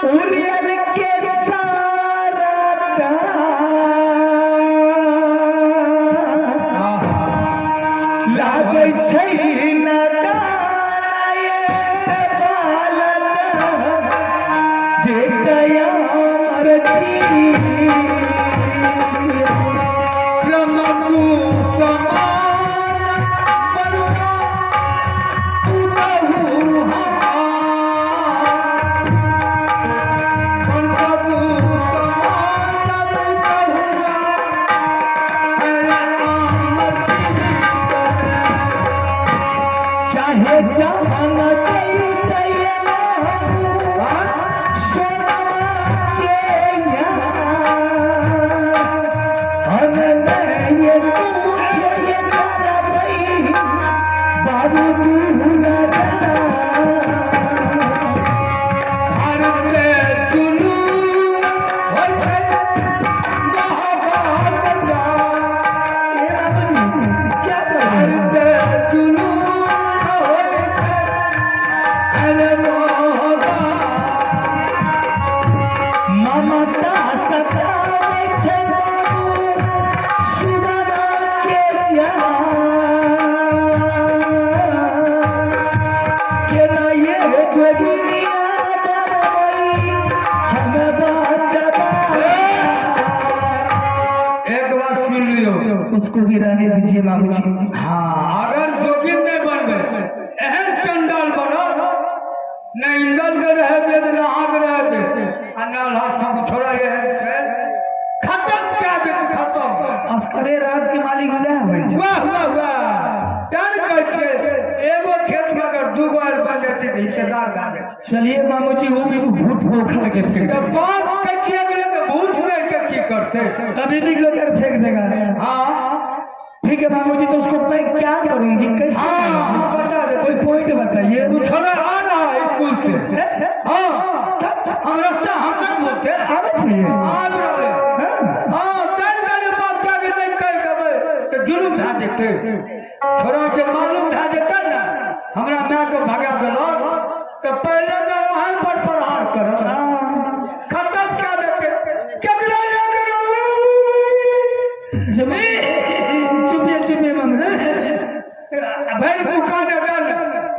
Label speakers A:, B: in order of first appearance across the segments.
A: उड़ियल के सारा लागै छै न गानाए बालक देखया मरती क्रमकु समान बरका उतहु चाहे जान चाहिए ना सोनमा के ये पूछे ये दादा भाई बाबू तू ममता सतावे छै बाबू सुदाना के केना ये जो दुनिया बनवई हम बाचबा। एक बार सुन लियो, उसको भी रहने दीजिए बाबूजी। हाँ, अगर जोगिन नहीं बनबे एहन चंडाल बनो न इंदल के रह दे न आग रह दे अन्ना सब छोड़ा ये खत्म क्या दे खत्म अस्करे राज के मालिक है। वाह वाह वाह जान कहै छै एगो खेत में अगर दू गो आर बन जाते तो हिस्सेदार बन जाते। चलिए बाबूजी वो भी भूत पोखर के फेंक तो पास कच्चिया के तो भूत में के की करते तभी भी लेकर फेंक देगा। हां ठीक है बाबूजी, तो उसको मैं क्या करूंगी कैसे? हाँ बता दे, कोई पॉइंट बताइए। तू छोड़ा आ रहा है स्कूल से? हाँ सच, हम रास्ता हम सब बोलते आवे चाहिए आ रहे। हाँ तेरे मेरे बाप जाके नहीं कह कबे तो जुलूम ढा देते छोड़ा के मालूम ढा देता ना हमरा मां को भगा देलो तो पहले तो वहां पर प्रहार करो खत्म क्या देते केकरा जमीन चुपे मामले भर बुकाने डाल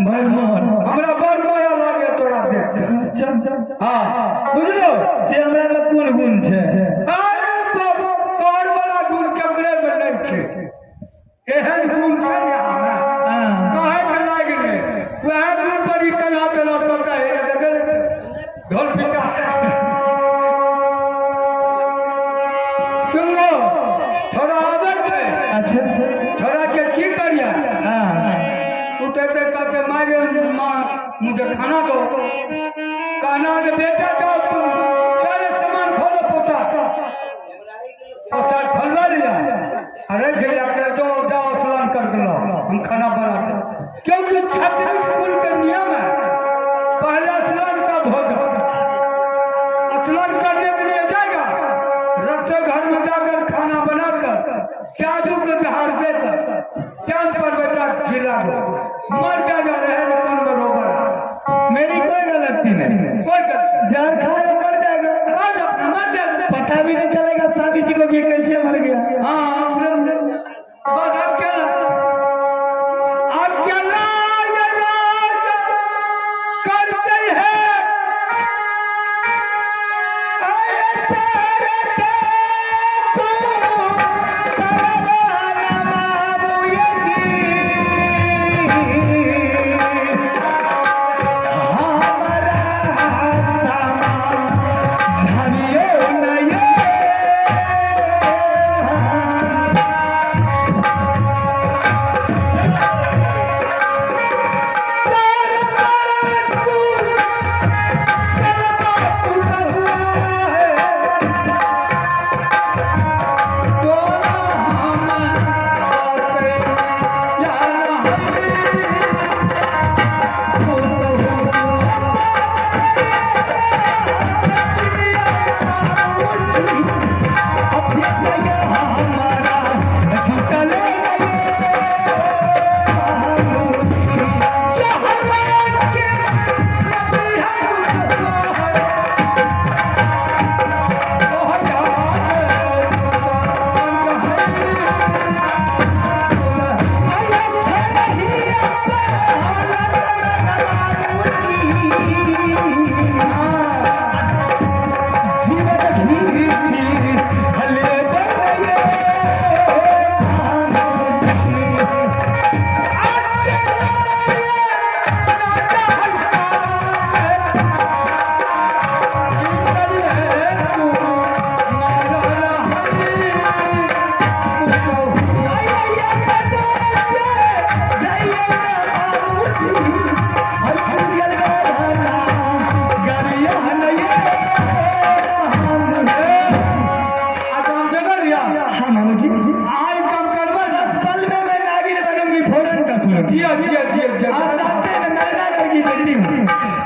A: भर मोहन हमरा बड़ माया लागे तोरा दे। हां बुझलो से हमरा में कोन गुण छै? अरे बाबू तोर वाला गुण केकरे में नहीं छै, एहन गुण छै हमरा कहे के लागे ने वह गुण पर ही कला देला तो कहे देखल ढोल पिटा सुन लो थोड़ा आदत है। अच्छा छोरा के की करिया? उठे से कहते मारे माँ मुझे खाना दो, कहना के बेटा जाओ तुम सारे सामान खोलो पोशाक खोलवा लिया अरे फिर जाओ जाओ स्नान कर दो हम खाना बना दो क्योंकि छत्री कुल का नियम है पहले स्नान का भोजन स्नान करने के लिए जाएगा रसोई घर में जाकर खाना बनाकर जादू को जहार देकर चांद पर बेटा खिला दो मर जाएगा रहे कौन बरोबर। मेरी कोई गलती नहीं, कोई जहर खाए मर जाएगा मर जाएगा पता भी नहीं चलेगा शादी जी को भी कैसे मर गया। हाँ बस आप क्या करते हैं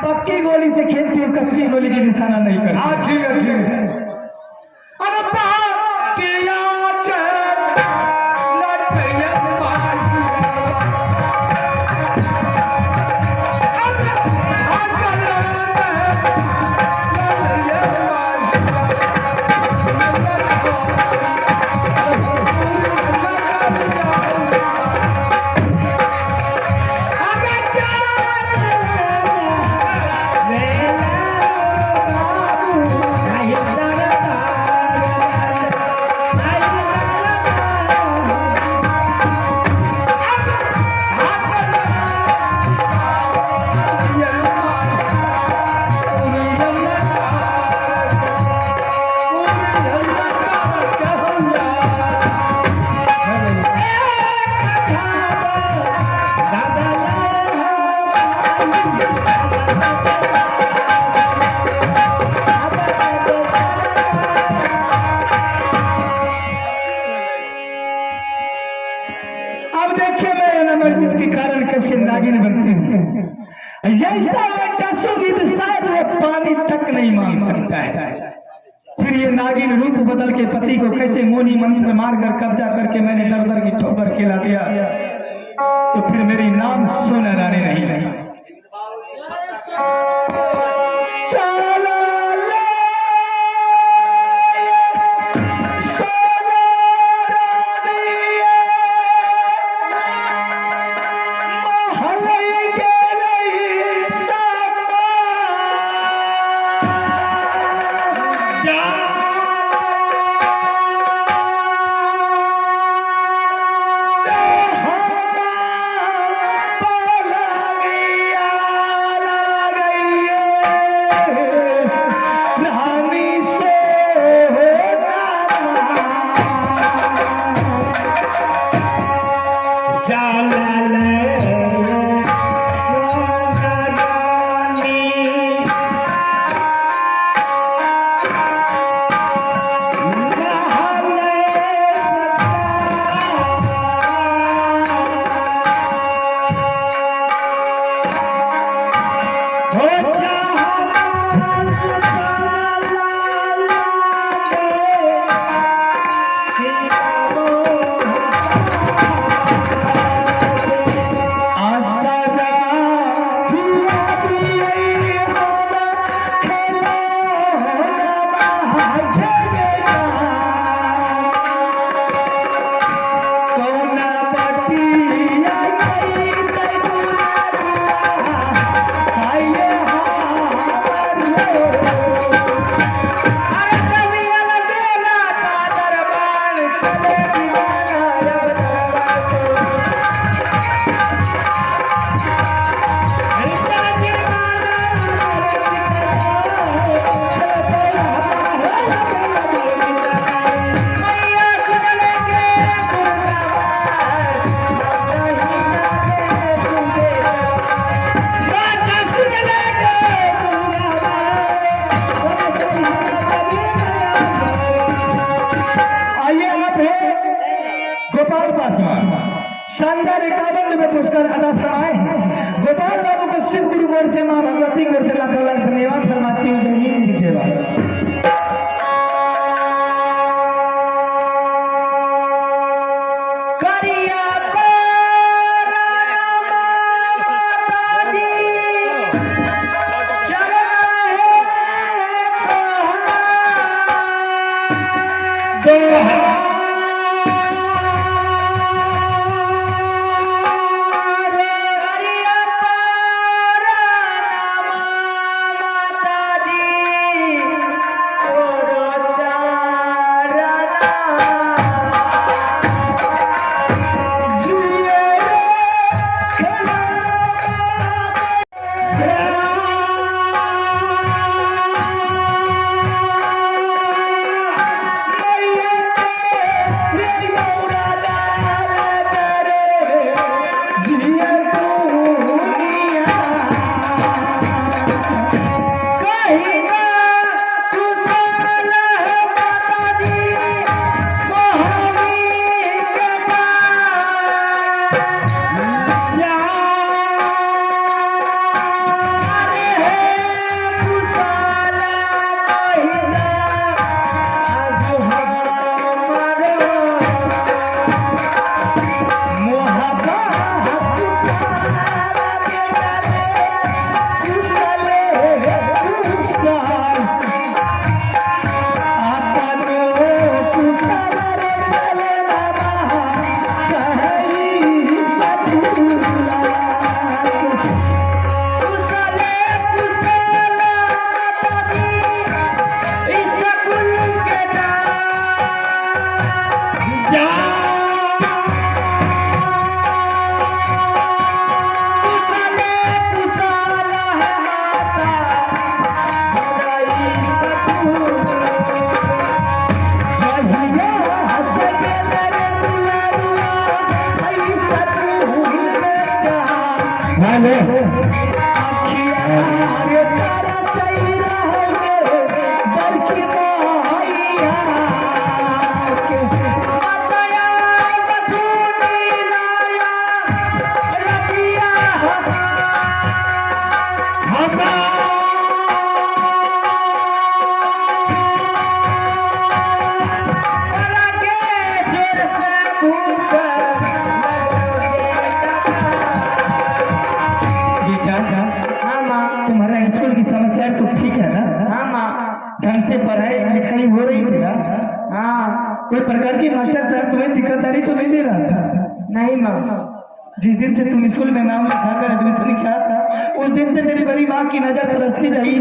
B: पक्की गोली से खेलती हूँ, कच्ची गोली की निशाना नहीं करती।
A: हाँ ठीक है ठीक है।
B: नागिन बनती हूँ। ऐसा बेटा सुगीत शायद वो पानी तक नहीं मांग सकता है। फिर ये नागिन रूप बदल के पति को कैसे मोनी मंत्र मारकर कब्जा करके मैंने दर दर की ठोकर खिला दिया, तो फिर मेरी नाम सोना रानी नहीं रही। शानदार 51 में पुरस्कार अदा फरमाए गोपाल बाबू को शिव गुरु गौर से मां भगवती गौर से लाखों लाख धन्यवाद फरमाती हूँ। जय हिंद जय भारत। ढंग से पढ़ाई लिखाई हो रही थी ना?
C: हाँ
B: कोई प्रकार की मास्टर साहब तुम्हें दिक्कतदारी तो नहीं दे रहा था?
C: नहीं माँ।
B: जिस दिन से तुम स्कूल में नाम लिखाकर एडमिशन किया था उस दिन से तेरी बड़ी माँ की नजर तरसती रही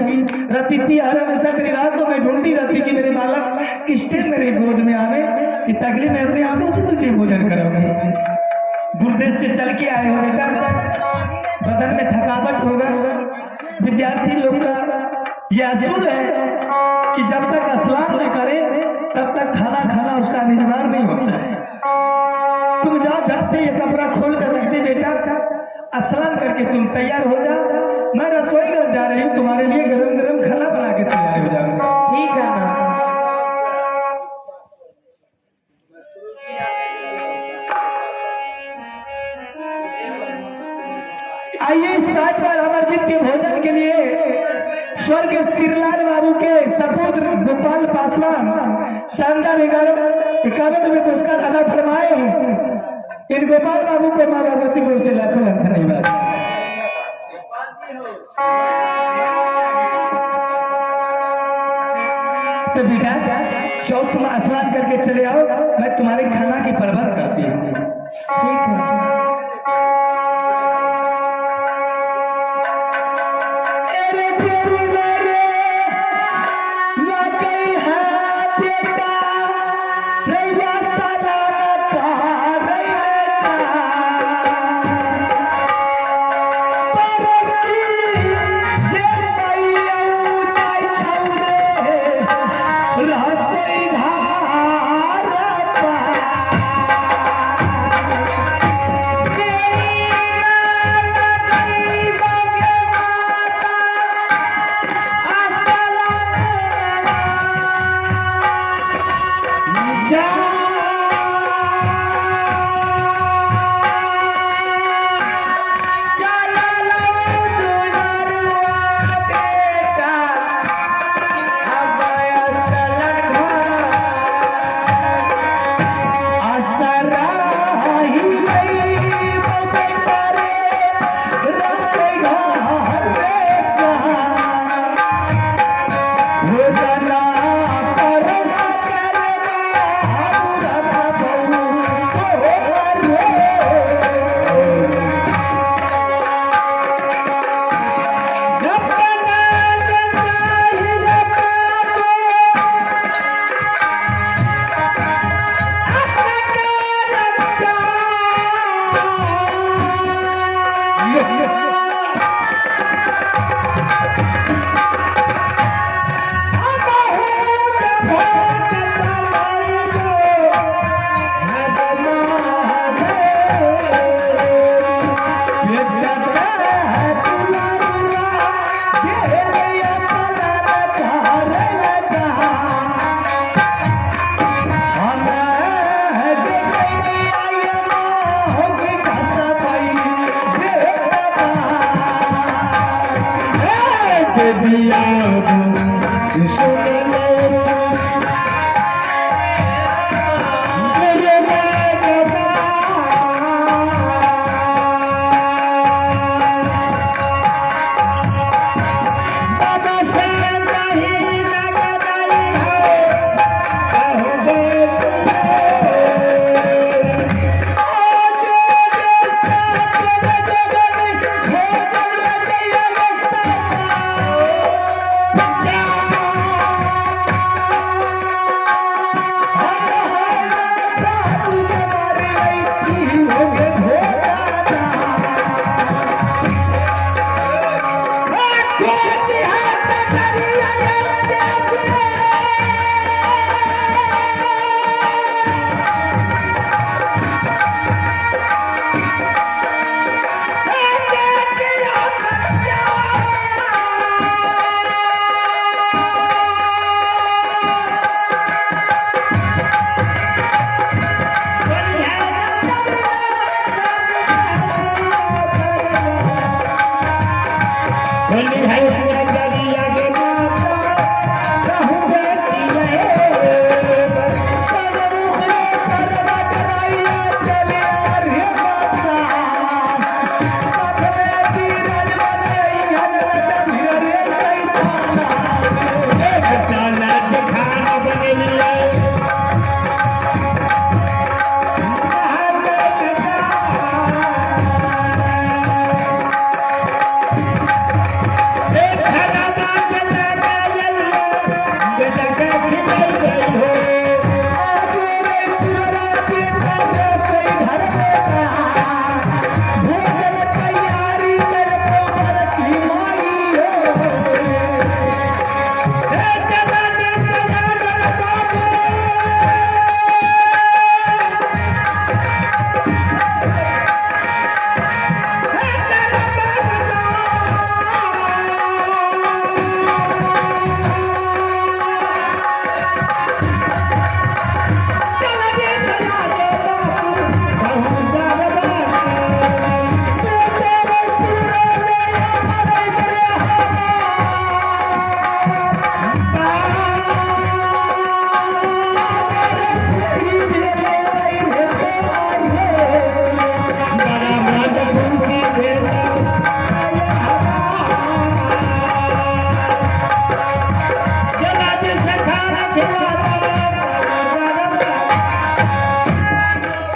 B: रहती थी। हर हमेशा तेरी रातों में ढूंढती रहती कि मेरे बालक किस टाइम मेरे गोद में आवे कि ताकि मैं अपने हाथों से तुझे भोजन कराऊंगी। दूरदेश से चल के आए हो बेटा, बदन में थकावट होगा। विद्यार्थी लोग का यह असूल है कि जब तक स्नान न करे तब तक खाना खाना उसका निजवार नहीं होता है। तुम जाओ झट से ये कपड़ा खोल कर रख दे बेटा, स्नान करके तुम तैयार हो जा। मैं रसोई घर जा रही हूँ, तुम्हारे लिए गरम गरम खाना बना के तैयार हो जाऊंगा।
C: ठीक है माँ।
B: आइए इस घाट पर अमरजीत के भोजन के लिए स्वर्ग श्रीलाल बाबू के सपुत्र गोपाल पासवान शानदार 51 में पुरस्कार अदा फरमाए हैं। इन गोपाल बाबू को माँ भगवती को से लाखों धन्यवाद। तो बेटा चौक तुम स्नान करके चले आओ, मैं तुम्हारे खाना की परवाह करती हूँ।
C: ठीक है।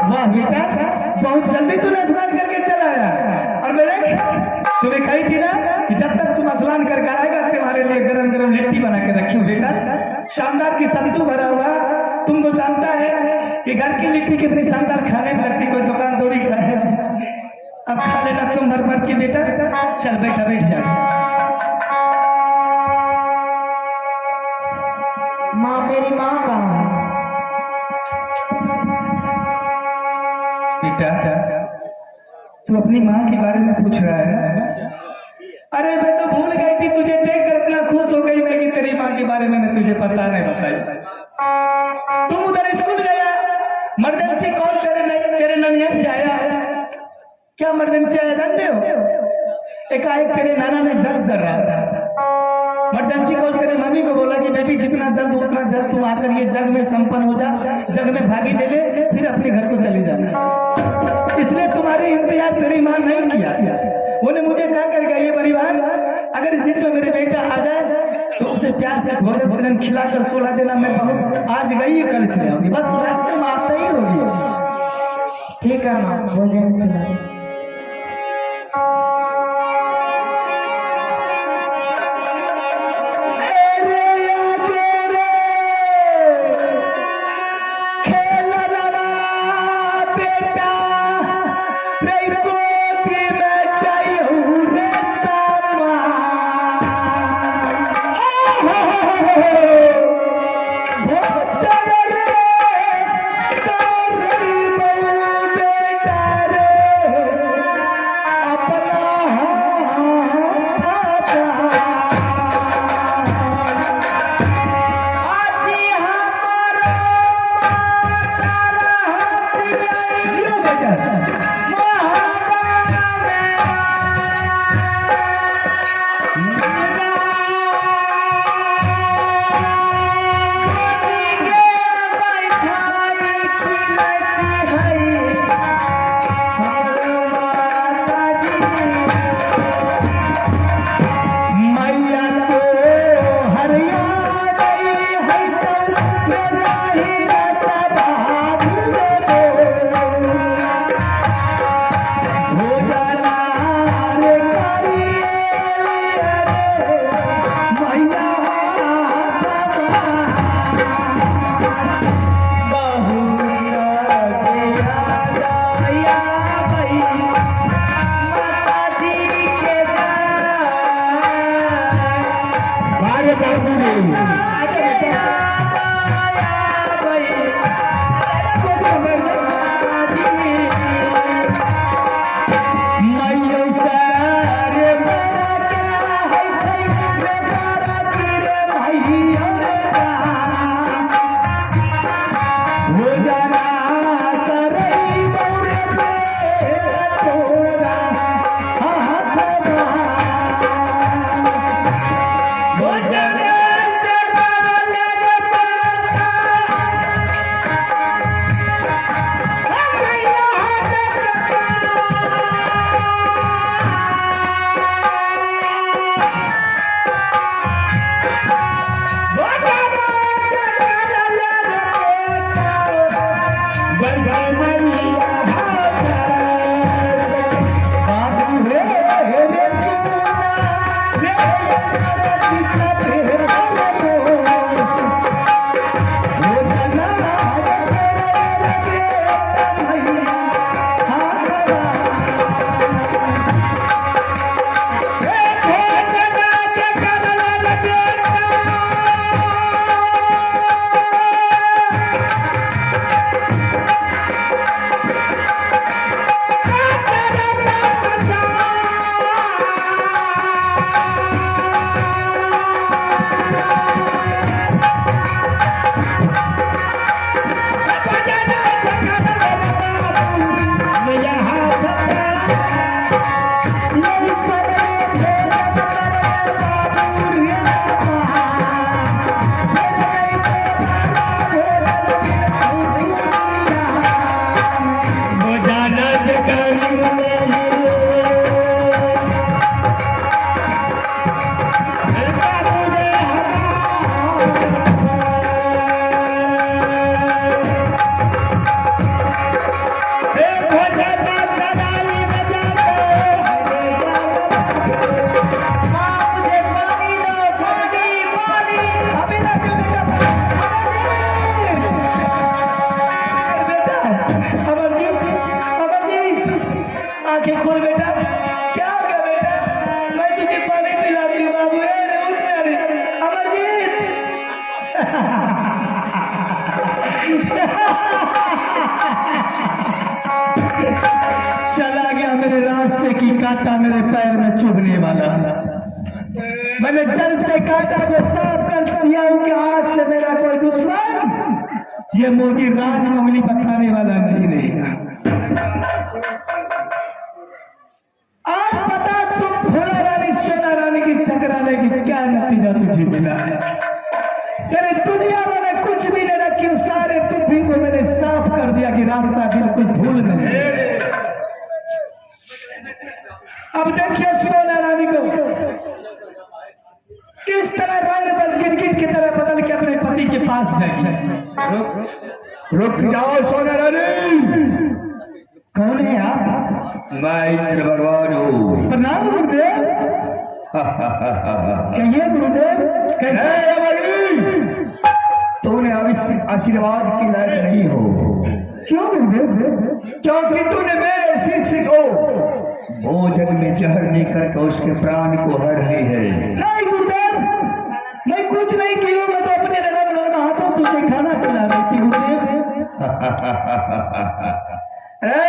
B: वाह बेटा, बहुत जल्दी तूने स्नान करके चला आया। और मैं देख, तुम्हें कही थी ना कि जब तक तुम स्नान करके आएगा तुम्हारे लिए गरम गरम लिट्टी बना के रखी हूँ बेटा। शानदार की संतू भरा हुआ। तुम तो जानता है कि घर की लिट्टी कितनी शानदार खाने में लगती, कोई दुकान दौड़ी का है। अब खा लेना तुम भर भर के बेटा। चल बेटा बैठ जा।
C: माँ, मेरी माँ कहाँ है?
B: बेटा तू अपनी माँ के बारे में पूछ रहा है? अरे मैं तो भूल गई थी, तुझे देखकर इतना खुश हो गई मैं कि तेरी माँ के बारे में मैं तुझे पता नहीं बताई। तुम उधर स्कूल गया, इमरजेंसी कॉल तेरे ननियर से आया। क्या इमरजेंसी आया जानते हो? एकाएक तेरे नाना ने जग कर रहा था। इमरजेंसी कॉल तेरे मम्मी को बोला कि बेटी जितना जल्द उतना जल्द तुम आकर ये जग में संपन्न हो जा, जग में भागी ले ले, फिर अपने घर को चले जाना। इसलिए तुम्हारी इंतजार तेरी माँ नहीं किया। उन्हें मुझे क्या कर गया ये परिवार, अगर इस बीच में मेरे बेटा आ जाए तो उसे प्यार से भोजन भोजन खिलाकर सोला देना। मैं बहुत आज गई है कल चले आऊंगी, बस रास्ते में आते ही होगी।
C: ठीक है माँ, भोजन खिलाओ।
B: चला गया मेरे रास्ते की कांटा मेरे पैर में चुभने वाला। मैंने जल से कांटा को साफ कर दिया हूं कि आज से मेरा कोई दुश्मन ये मोदी राजमंगली बताने वाला नहीं रहेगा। आज पता तुम भोला रानी सोना रानी की टकराने की क्या नतीजा तुझे मिला है। तेरे दुनिया में कुछ भी नहीं रखी, सारे टुप्पी को मैंने साफ कर दिया कि रास्ता बिल्कुल भूल नहीं। अब देखिए सोना रानी को किस तरह रंग पर गिरगिट की तरह बदल के अपने पति के पास जाएगी।
A: रुक जाओ सोना रानी।
B: कौन है आप?
A: मैं इंद्र भगवान हूँ।
B: प्रणाम गुरुदेव। कहिए गुरुदेव।
A: तूने आशीर्वाद की लायक नहीं हो।
B: क्यों गुरुदेव?
A: क्योंकि तूने मेरे शिष्य को भोजन में जहर देकर के उसके प्राण को हर ली है।
B: नहीं गुरुदेव, मैं कुछ नहीं की हूँ। मैं तो अपने नरम हाथों से उसे खाना खिला रही थी गुरुदेव।
A: अरे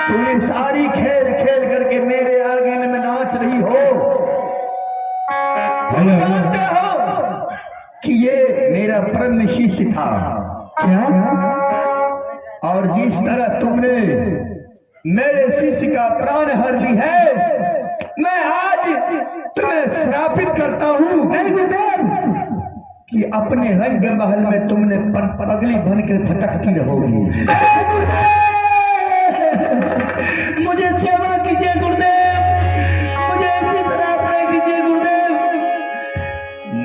A: तूने सारी खेल खेल करके मेरे आंगन में नाच रही हो। तुम जानते हो कि ये मेरा परम शिष्य था
B: क्या?
A: और जिस तरह तुमने मेरे शिष्य का प्राण हर ली है, मैं आज तुम्हें श्रापित करता हूँ।
B: नहीं गुरुदेव,
A: कि अपने रंग महल में तुमने पगली बनकर भटकती रहोगी।
B: मुझे क्षमा कीजिए गुरुदेव, मुझे ऐसी श्राप नहीं दीजिए गुरुदेव।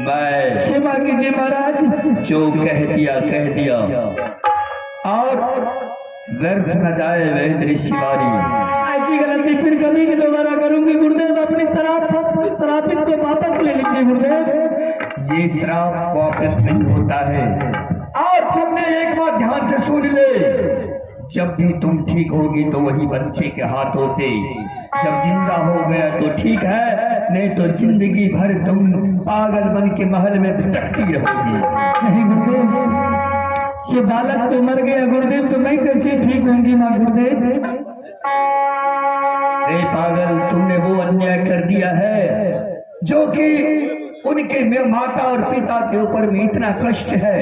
A: मैं
B: क्षमा कीजिए महाराज।
A: जो कह दिया और व्यर्थ न जाए वैद ऋषिवारी।
B: ऐसी गलती फिर कभी की दोबारा करूंगी गुरुदेव। अपनी श्रापित को वापस ले लीजिए गुरुदेव।
A: ये श्राप वापस नहीं होता है। और तुमने एक बात ध्यान से सुन ले, जब भी तुम ठीक होगी तो वही बच्चे के हाथों से, जब जिंदा हो गया तो ठीक है, नहीं तो जिंदगी भर तुम पागल बन के महल में भटकती रहोगी।
B: नहीं गुरुदेव, ये बालक तो मर गया गुरुदेव, तो मैं कैसे ठीक होंगी माँ गुरुदेव?
A: ए पागल, तुमने वो अन्याय कर दिया है जो कि उनके माता और पिता के ऊपर में इतना कष्ट है,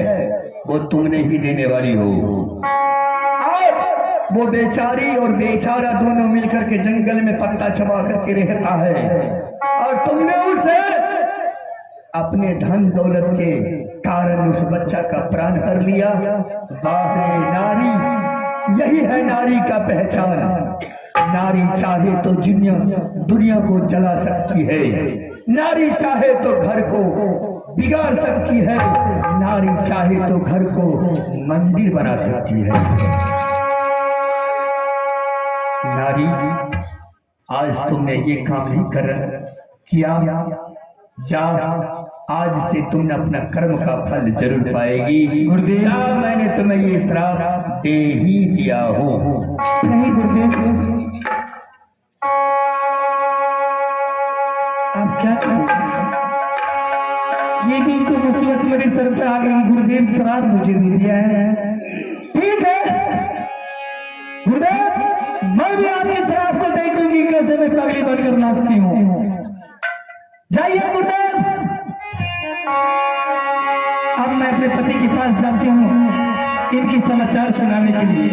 A: वो तुमने ही देने वाली हो। और वो बेचारी और बेचारा दोनों मिलकर के जंगल में पत्ता चबा करके रहता है, और तुमने उसे अपने धन दौलत के कारण उस बच्चा का प्राण हर लिया। वाह रे नारी, यही है नारी का पहचान। नारी चाहे तो दुनिया को जला सकती है, नारी चाहे तो घर को बिगाड़ सकती है, नारी चाहे तो घर को मंदिर बना सकती है। नारी, आज तुमने ये काम नहीं किया, जा आज से तुमने अपना कर्म का फल जरूर पाएगी।
B: गुरुदेव,
A: मैंने तुम्हें ये श्राप दे ही दिया हो।
B: नहीं गुरुदेव, आप क्या करेंगे? ये भी तो मुसीबत मेरे सर पे आ गई। गुरुदेव श्राप मुझे दे दिया है। ठीक है गुरुदेव, मैं भी आपके श्राप को देखूंगी कैसे मैं पगली बनकर नाचती हूँ। जाइए गुरुदेव। अब मैं अपने पति के पास जाती हूँ इनकी समाचार सुनाने के लिए।